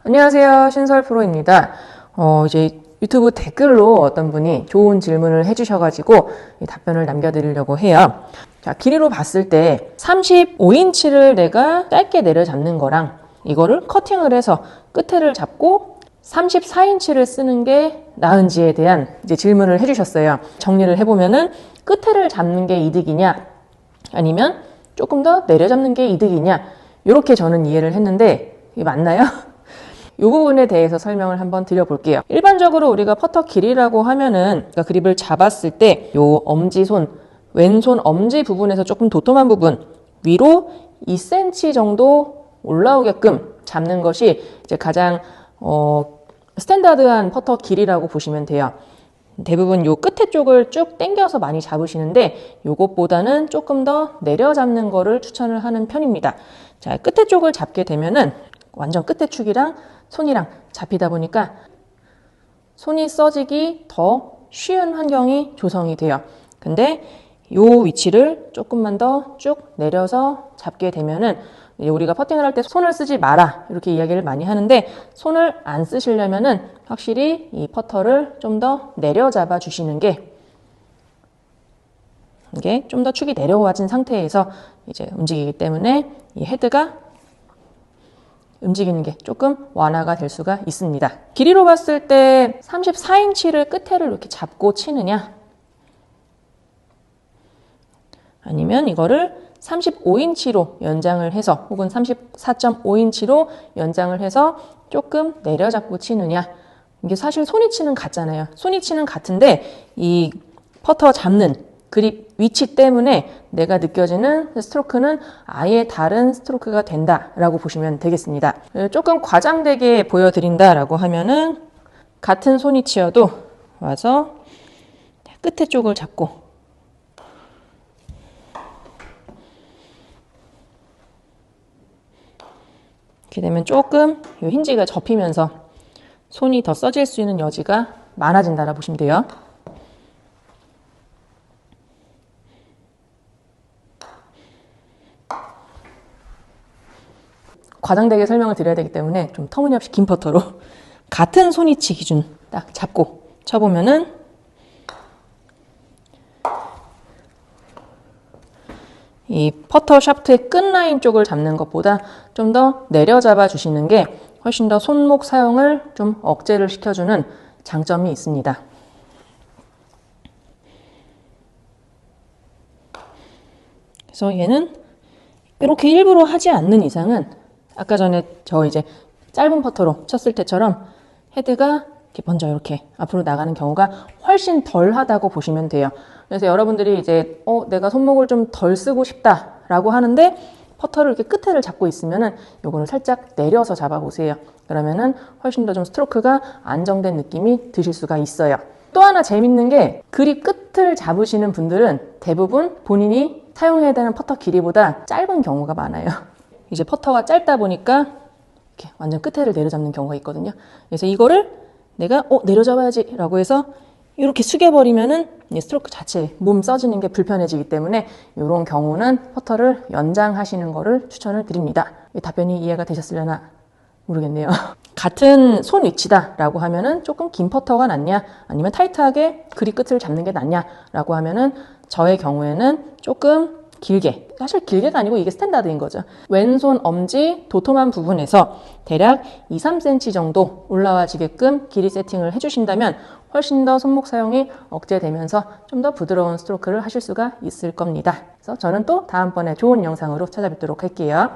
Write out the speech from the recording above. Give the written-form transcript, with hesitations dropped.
안녕하세요. 신설 프로입니다. 이제 유튜브 댓글로 어떤 분이 좋은 질문을 해주셔가지고 답변을 남겨드리려고 해요. 자, 길이로 봤을 때 35인치를 내가 짧게 내려잡는 거랑 이거를 커팅을 해서 끝에를 잡고 34인치를 쓰는 게 나은지에 대한 이제 질문을 해주셨어요. 정리를 해보면은 끝에를 잡는 게 이득이냐 아니면 조금 더 내려잡는 게 이득이냐 이렇게 저는 이해를 했는데 이게 맞나요? 이 부분에 대해서 설명을 한번 드려볼게요. 일반적으로 우리가 퍼터 길이라고 하면은 그러니까 그립을 잡았을 때 요 엄지손, 왼손 엄지 부분에서 조금 도톰한 부분 위로 2cm 정도 올라오게끔 잡는 것이 이제 가장 스탠다드한 퍼터 길이라고 보시면 돼요. 대부분 요 끝에 쪽을 쭉 당겨서 많이 잡으시는데 요것보다는 조금 더 내려 잡는 거를 추천을 하는 편입니다. 자, 끝에 쪽을 잡게 되면은 완전 끝에 축이랑 손이랑 잡히다 보니까 손이 써지기 더 쉬운 환경이 조성이 돼요. 근데 요 위치를 조금만 더 쭉 내려서 잡게 되면은 우리가 퍼팅을 할 때 손을 쓰지 마라 이렇게 이야기를 많이 하는데 손을 안 쓰시려면은 확실히 이 퍼터를 좀 더 내려 잡아 주시는 게 이게 좀 더 축이 내려와진 상태에서 이제 움직이기 때문에 이 헤드가 움직이는 게 조금 완화가 될 수가 있습니다. 길이로 봤을 때 34인치를 끝에를 이렇게 잡고 치느냐 아니면 이거를 35인치로 연장을 해서 혹은 34.5인치로 연장을 해서 조금 내려잡고 치느냐 이게 사실 손위치는 같잖아요. 손위치는 같은데 이 퍼터 잡는 그립 위치 때문에 내가 느껴지는 스트로크는 아예 다른 스트로크가 된다라고 보시면 되겠습니다. 조금 과장되게 보여드린다라고 하면은 같은 손위치여도 와서 끝에 쪽을 잡고 이렇게 되면 조금 이 힌지가 접히면서 손이 더 써질 수 있는 여지가 많아진다라고 보시면 돼요. 과장되게 설명을 드려야 되기 때문에 좀 터무니없이 긴 퍼터로 같은 손위치 기준 딱 잡고 쳐보면은 이 퍼터 샤프트의 끝라인 쪽을 잡는 것보다 좀 더 내려잡아 주시는 게 훨씬 더 손목 사용을 좀 억제를 시켜주는 장점이 있습니다. 그래서 얘는 이렇게 일부러 하지 않는 이상은 아까 전에 저 이제 짧은 퍼터로 쳤을 때처럼 헤드가 이렇게 먼저 이렇게 앞으로 나가는 경우가 훨씬 덜 하다고 보시면 돼요. 그래서 여러분들이 이제 내가 손목을 좀 덜 쓰고 싶다라고 하는데 퍼터를 이렇게 끝에를 잡고 있으면은 요거를 살짝 내려서 잡아보세요. 그러면은 훨씬 더 좀 스트로크가 안정된 느낌이 드실 수가 있어요. 또 하나 재밌는 게 그립 끝을 잡으시는 분들은 대부분 본인이 사용해야 되는 퍼터 길이보다 짧은 경우가 많아요. 이제 퍼터가 짧다 보니까 이렇게 완전 끝에를 내려잡는 경우가 있거든요. 그래서 이거를 내가 내려잡아야지 라고 해서 이렇게 숙여버리면은 스트로크 자체 몸 써지는 게 불편해지기 때문에 이런 경우는 퍼터를 연장하시는 거를 추천을 드립니다. 이 답변이 이해가 되셨으려나 모르겠네요. 같은 손 위치다 라고 하면은 조금 긴 퍼터가 낫냐 아니면 타이트하게 그립 끝을 잡는 게 낫냐 라고 하면은 저의 경우에는 조금 길게, 사실 길게가 아니고 이게 스탠다드인 거죠. 왼손 엄지 도톰한 부분에서 대략 2-3cm 정도 올라와지게끔 길이 세팅을 해주신다면 훨씬 더 손목 사용이 억제되면서 좀 더 부드러운 스트로크를 하실 수가 있을 겁니다. 그래서 저는 또 다음번에 좋은 영상으로 찾아뵙도록 할게요.